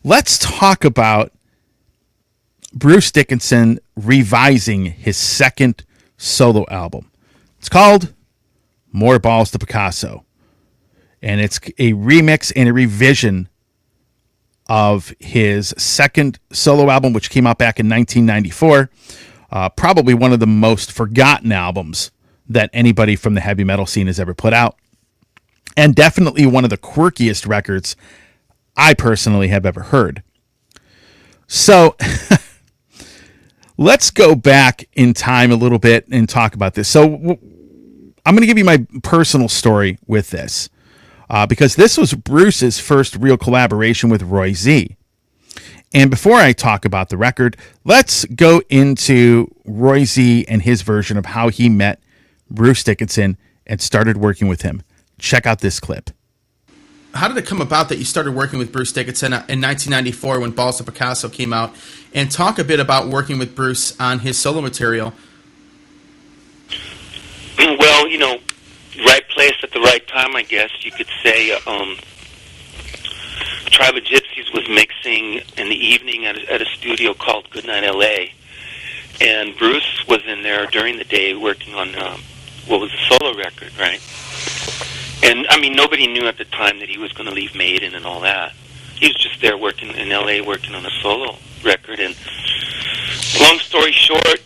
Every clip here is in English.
let's talk about Bruce Dickinson revising his second solo album. It's called More Balls to Picasso. And it's a remix and a revision of his second solo album, which came out back in 1994. Probably one of the most forgotten albums that anybody from the heavy metal scene has ever put out. And definitely one of the quirkiest records I personally have ever heard. So let's go back in time a little bit and talk about this. So I'm going to give you my personal story with this. Because this was Bruce's first real collaboration with Roy Z. And before I talk about the record, let's go into Roy Z and his version of how he met Bruce Dickinson and started working with him. Check out this clip. How did it come about that you started working with Bruce Dickinson in 1994 when Balls to Picasso came out? And talk a bit about working with Bruce on his solo material. Well, right place at the right time, I guess you could say. Tribe of Gypsies was mixing in the evening at a studio called Goodnight LA, and Bruce was in there during the day working on what was a solo record, right? And I mean, nobody knew at the time that he was going to leave Maiden and all that. He was just there working in LA, working on a solo record. And long story short,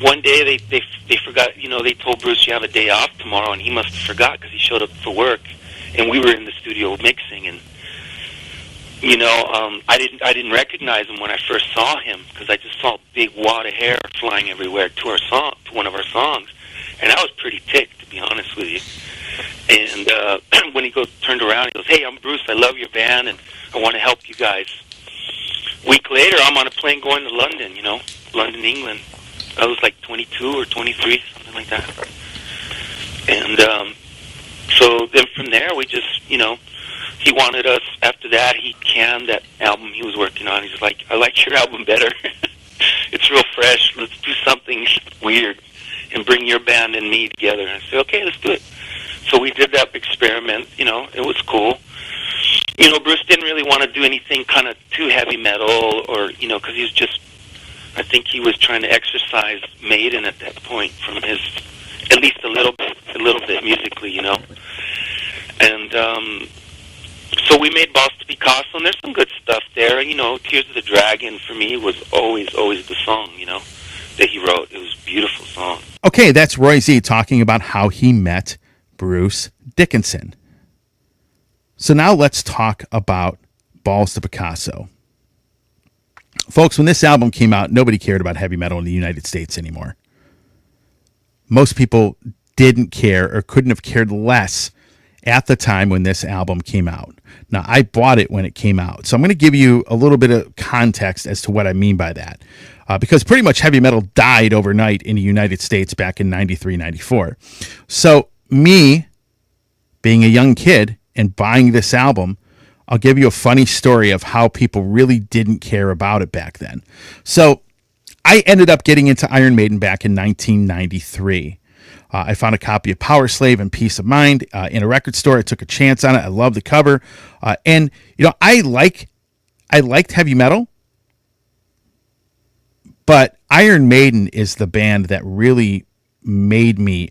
one day they forgot, they told Bruce, you have a day off tomorrow, and he must have forgot because he showed up for work, and we were in the studio mixing, and I didn't recognize him when I first saw him because I just saw a big wad of hair flying everywhere to one of our songs, and I was pretty ticked, to be honest with you. And when he turned around, he goes, "Hey, I'm Bruce. I love your band, and I want to help you guys." A week later, I'm on a plane going to London, London, England. I was like 22 or 23, something like that. And so then from there, we just, he wanted us, after that, he canned that album he was working on. He's like, "I like your album better. It's real fresh. Let's do something weird and bring your band and me together." And I said, "Okay, let's do it." So we did that experiment. It was cool. Bruce didn't really want to do anything kind of too heavy metal or, because he was just, I think he was trying to exercise Maiden at that point from his, at least a little bit musically, And so we made Balls to Picasso, and there's some good stuff there. Tears of the Dragon for me was always the song, that he wrote. It was a beautiful song. Okay, that's Roy Z talking about how he met Bruce Dickinson. So now let's talk about Balls to Picasso. Folks, when this album came out, nobody cared about heavy metal in the United States anymore. Most people didn't care or couldn't have cared less at the time when this album came out. Now, I bought it when it came out, so I'm going to give you a little bit of context as to what I mean by that. Because pretty much heavy metal died overnight in the United States back in 93, 94. So me, being a young kid and buying this album, I'll give you a funny story of how people really didn't care about it back then. So I ended up getting into Iron Maiden back in 1993. I found a copy of Power Slave and Peace of Mind in a record store. I took a chance on it. I loved the cover. And, I liked heavy metal, but Iron Maiden is the band that really made me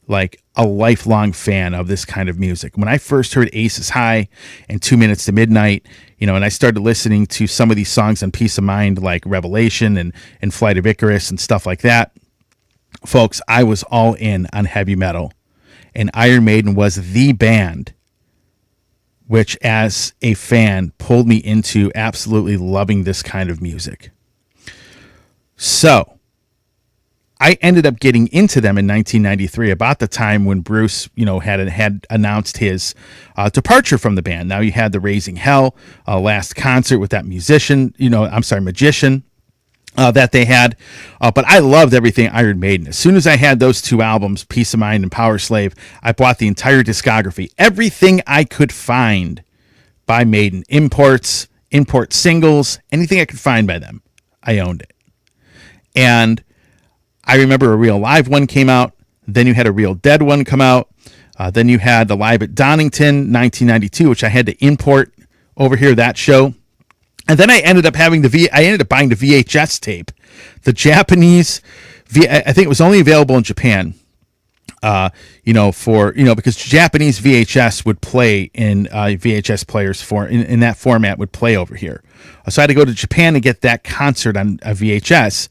like a lifelong fan of this kind of music. When I first heard Aces High and 2 Minutes to Midnight, and I started listening to some of these songs on Peace of Mind, like Revelation and Flight of Icarus and stuff like that, folks, I was all in on heavy metal. And Iron Maiden was the band which, as a fan, pulled me into absolutely loving this kind of music. So I ended up getting into them in 1993, about the time when Bruce, had announced his departure from the band. Now you had the Raising Hell last concert with that magician that they had. But I loved everything Iron Maiden. As soon as I had those two albums, Peace of Mind and Power Slave, I bought the entire discography. Everything I could find by Maiden, import singles, anything I could find by them, I owned it. And I remember a Real Live one came out. Then you had a Real Dead one come out. Then you had the Live at Donington, 1992, which I had to import over here, that show. And then I ended up buying the VHS tape, the Japanese. I think it was only available in Japan. Because Japanese VHS would play in VHS players in that format would play over here. So I had to go to Japan to get that concert on a VHS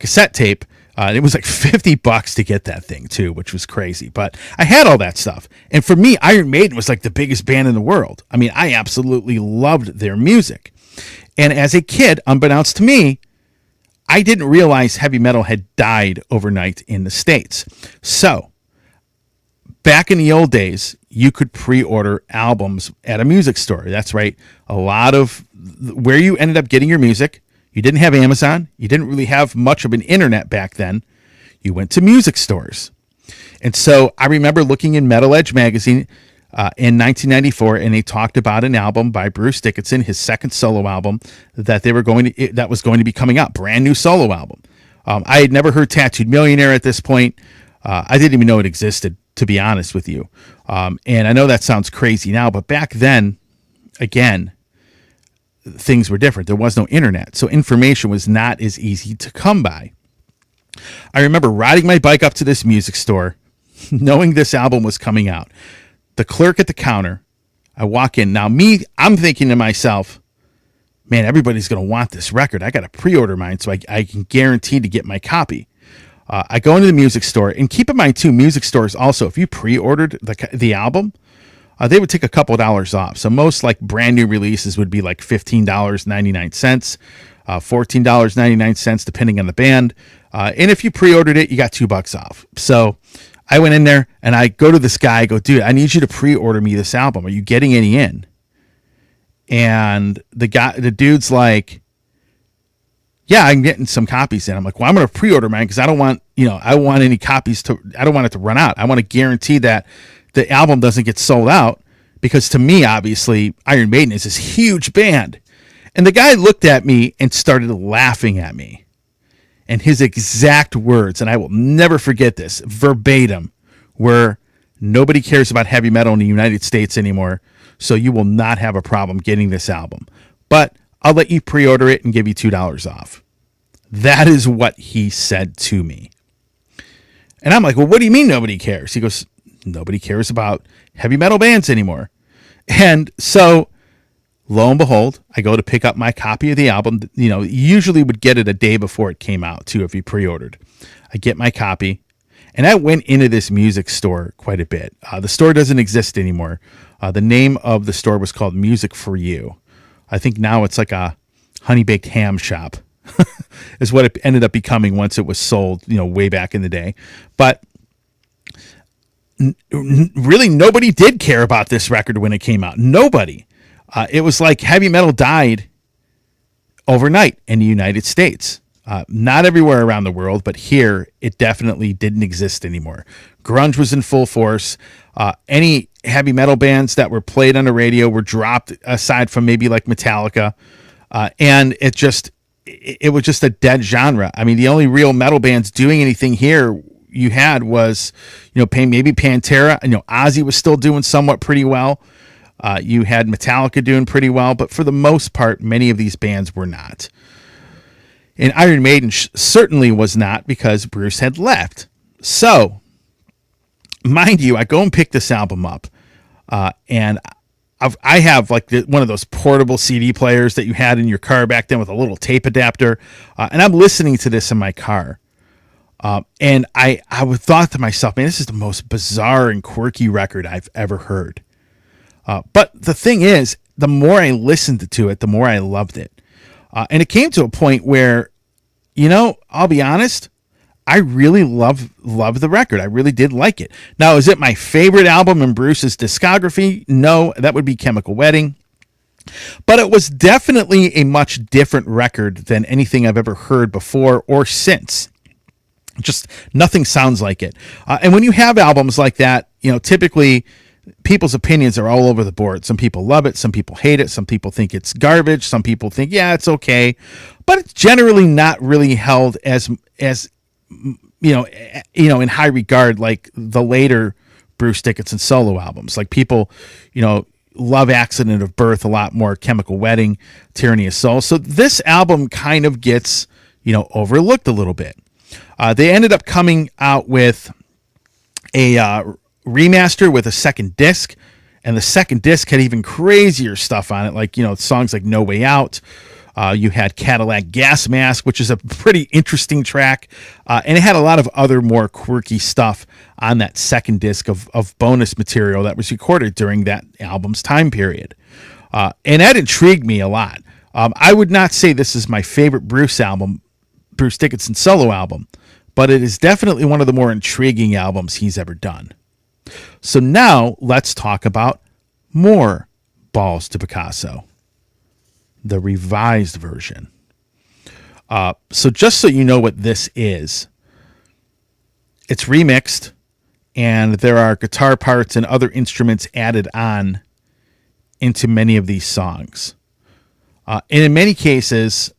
cassette tape. It was like $50 to get that thing too, which was crazy. But I had all that stuff. And for me, Iron Maiden was like the biggest band in the world. I mean, I absolutely loved their music. And as a kid, unbeknownst to me, I didn't realize heavy metal had died overnight in the States. So back in the old days, you could pre-order albums at a music store. That's right. A lot of where you ended up getting your music, you didn't have Amazon. You didn't really have much of an internet back then. You went to music stores. And so I remember looking in Metal Edge magazine in 1994, and they talked about an album by Bruce Dickinson, his second solo album that was going to be coming out, brand new solo album. I had never heard Tattooed Millionaire at this point. I didn't even know it existed, to be honest with you. And I know that sounds crazy now, but back then, again, things were different. There was no internet, so information was not as easy to come by. I remember riding my bike up to this music store, knowing this album was coming out. The clerk at the counter, I walk in. Now, I'm thinking to myself, man, everybody's going to want this record. I got to pre-order mine so I can guarantee to get my copy. I go into the music store, and keep in mind, too, music stores also, if you pre-ordered the album, they would take a couple of dollars off. So most like brand new releases would be like $15.99, $14.99, depending on the band. And if you pre-ordered it, you got $2 off. So I went in there and I go to this guy, I go, dude, I need you to pre-order me this album. Are you getting any in? And the dude's like, yeah, I'm getting some copies in. I'm like, well, I'm going to pre-order mine because I don't want any copies I don't want it to run out. I want to guarantee that the album doesn't get sold out, because to me, obviously, Iron Maiden is this huge band. And the guy looked at me and started laughing at me. And his exact words, and I will never forget this, verbatim, were, nobody cares about heavy metal in the United States anymore, so you will not have a problem getting this album. But I'll let you pre-order it and give you $2 off. That is what he said to me. And I'm like, well, what do you mean nobody cares? He goes, nobody cares about heavy metal bands anymore. And so, lo and behold, I go to pick up my copy of the album. You usually would get it a day before it came out, too, if you pre-ordered. I get my copy, and I went into this music store quite a bit. The store doesn't exist anymore. The name of the store was called Music for You. I think now it's like a honey-baked ham shop is what it ended up becoming once it was sold, way back in the day. But really, nobody did care about this record when it came out. Nobody. It was like heavy metal died overnight in the United States. Not everywhere around the world, but here it definitely didn't exist anymore. Grunge was in full force. Any heavy metal bands that were played on the radio were dropped, aside from maybe like Metallica. And it was just a dead genre. I mean, the only real metal bands doing anything here you had was, maybe Pantera. Ozzy was still doing somewhat pretty well. You had Metallica doing pretty well, but for the most part, many of these bands were not. And Iron Maiden certainly was not, because Bruce had left. So, mind you, I go and pick this album up, and I have like one of those portable CD players that you had in your car back then with a little tape adapter, and I'm listening to this in my car. And I thought to myself, man, this is the most bizarre and quirky record I've ever heard. But the thing is, the more I listened to it, the more I loved it. And it came to a point where, I'll be honest, I really love the record. I really did like it. Now, is it my favorite album in Bruce's discography? No, that would be Chemical Wedding. But it was definitely a much different record than anything I've ever heard before or since. Just nothing sounds like it. And when you have albums like that, typically people's opinions are all over the board. Some people love it. Some people hate it. Some people think it's garbage. Some people think, yeah, it's okay. But it's generally not really held as in high regard like the later Bruce Dickinson solo albums. Like people, Love Accident of Birth a lot more, Chemical Wedding, Tyranny of Soul. So this album kind of gets, overlooked a little bit. They ended up coming out with a remaster with a second disc, and the second disc had even crazier stuff on it, like, songs like No Way Out. You had Cadillac Gas Mask, which is a pretty interesting track, and it had a lot of other more quirky stuff on that second disc of bonus material that was recorded during that album's time period. And that intrigued me a lot. I would not say this is my favorite Bruce Dickinson solo album, but it is definitely one of the more intriguing albums he's ever done. So now let's talk about more Balls to Picasso, the revised version. So just so you know what this is, it's remixed, and there are guitar parts and other instruments added on into many of these songs. And in many cases,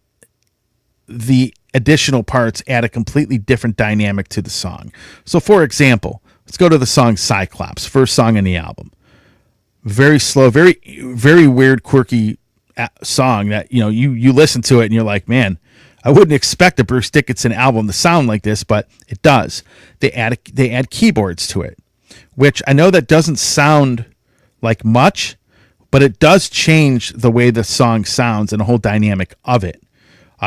the additional parts add a completely different dynamic to the song. So for example, let's go to the song Cyclops, first song on the album. Very slow, very, very weird, quirky song that, you listen to it and you're like, man, I wouldn't expect a Bruce Dickinson album to sound like this, but it does. They add keyboards to it, which I know that doesn't sound like much, but it does change the way the song sounds and the whole dynamic of it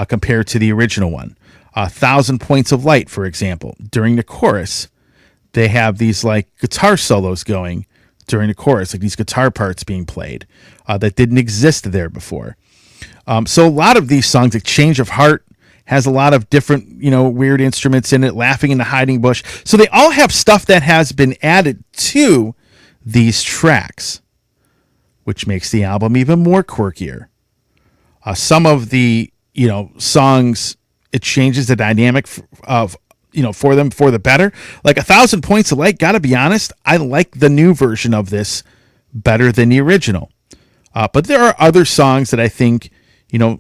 compared to the original one. 1,000 Points of Light, for example, during the chorus, they have these like guitar solos going during the chorus, like these guitar parts being played that didn't exist there before. So a lot of these songs, like Change of Heart, has a lot of different, weird instruments in it, Laughing in the Hiding Bush. So they all have stuff that has been added to these tracks, which makes the album even more quirkier. Some of the, songs, it changes the dynamic of, for them for the better. Like 1,000 Points of Light, gotta be honest, I like the new version of this better than the original. But there are other songs that I think,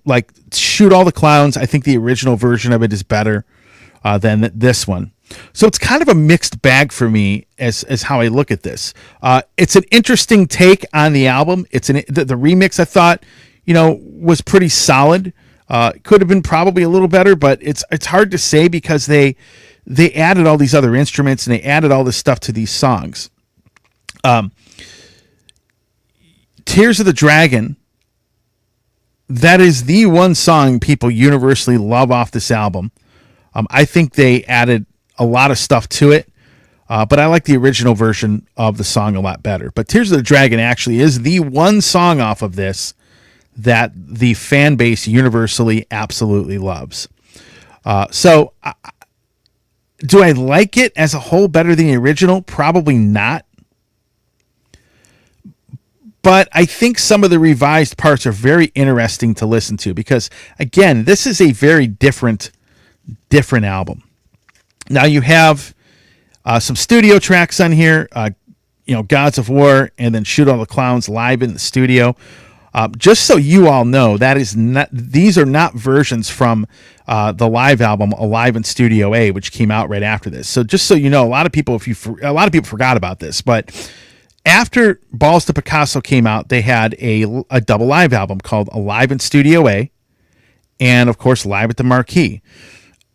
like Shoot All the Clowns, I think the original version of it is better than this one. So it's kind of a mixed bag for me as how I look at this. It's an interesting take on the album. The remix, I thought, was pretty solid. Could have been probably a little better, but it's hard to say because they added all these other instruments and they added all this stuff to these songs. Tears of the Dragon, that is the one song people universally love off this album. I think they added a lot of stuff to it, but I like the original version of the song a lot better. But Tears of the Dragon actually is the one song off of this that the fan base universally absolutely loves. So do I like it as a whole better than the original? Probably not. But I think some of the revised parts are very interesting to listen to because, again, this is a very different album. Now you have some studio tracks on here, Gods of War, and then Shoot All the Clowns live in the studio. Just so you all know, these are not versions from the live album Alive in Studio A, which came out right after this. So just so you know, a lot of people forgot about this, but after Balls to Picasso came out, they had a double live album called Alive in Studio A, and of course Live at the Marquee.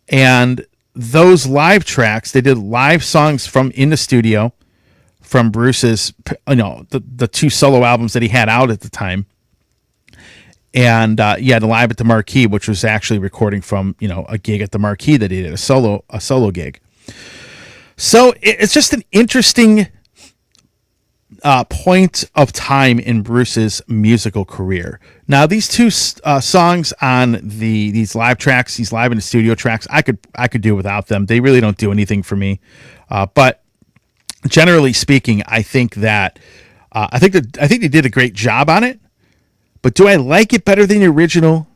And those live tracks, they did live songs from in the studio from Bruce's, the two solo albums that he had out at the time. And the Live at the Marquee, which was actually recording from, a gig at the Marquee that he did, a solo gig. So it's just an interesting point of time in Bruce's musical career. Now, these two songs on these live tracks, these live in the studio tracks, I could do without them. They really don't do anything for me. But generally speaking, I think that I think they did a great job on it. But do I like it better than the original?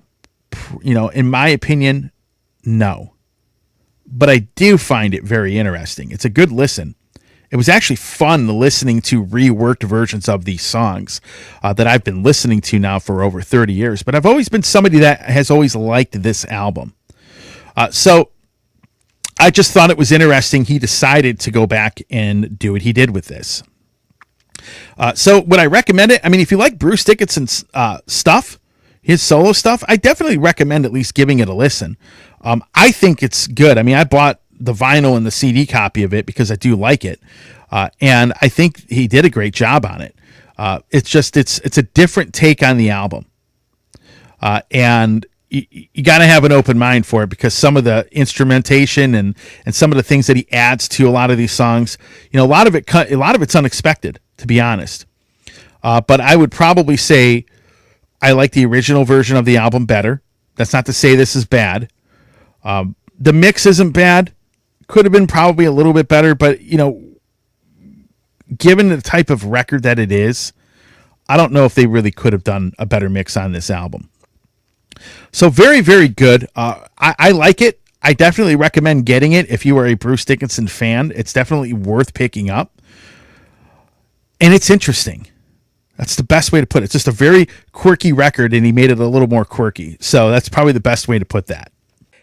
In my opinion, no. But I do find it very interesting. It's a good listen. It was actually fun listening to reworked versions of these songs that I've been listening to now for over 30 years. But I've always been somebody that has always liked this album. So I just thought it was interesting. He decided to go back and do what he did with this. So would I recommend it? I mean, if you like Bruce Dickinson's stuff, his solo stuff, I definitely recommend at least giving it a listen. I think it's good. I mean, I bought the vinyl and the CD copy of it because I do like it. And I think he did a great job on it. It's a different take on the album. And you got to have an open mind for it, because some of the instrumentation and some of the things that he adds to a lot of these songs, a lot of it's unexpected, to be honest. But I would probably say I like the original version of the album better. That's not to say this is bad. The mix isn't bad. Could have been probably a little bit better, but given the type of record that it is, I don't know if they really could have done a better mix on this album. So very, very good. I like it. I definitely recommend getting it if you are a Bruce Dickinson fan. It's definitely worth picking up. And it's interesting. That's the best way to put it. It's just a very quirky record, and he made it a little more quirky. So that's probably the best way to put that.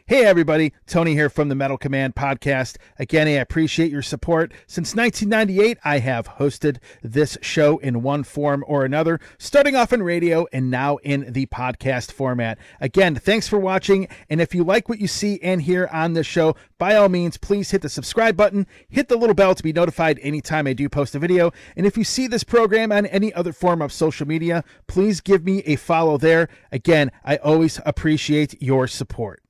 Hey everybody, Tony here from the Metal Command podcast. Again, I appreciate your support. Since 1998, I have hosted this show in one form or another, starting off in radio and now in the podcast format. Again, thanks for watching, and if you like what you see and hear on this show, by all means, please hit the subscribe button, hit the little bell to be notified anytime I do post a video, and if you see this program on any other form of social media, please give me a follow there. Again, I always appreciate your support.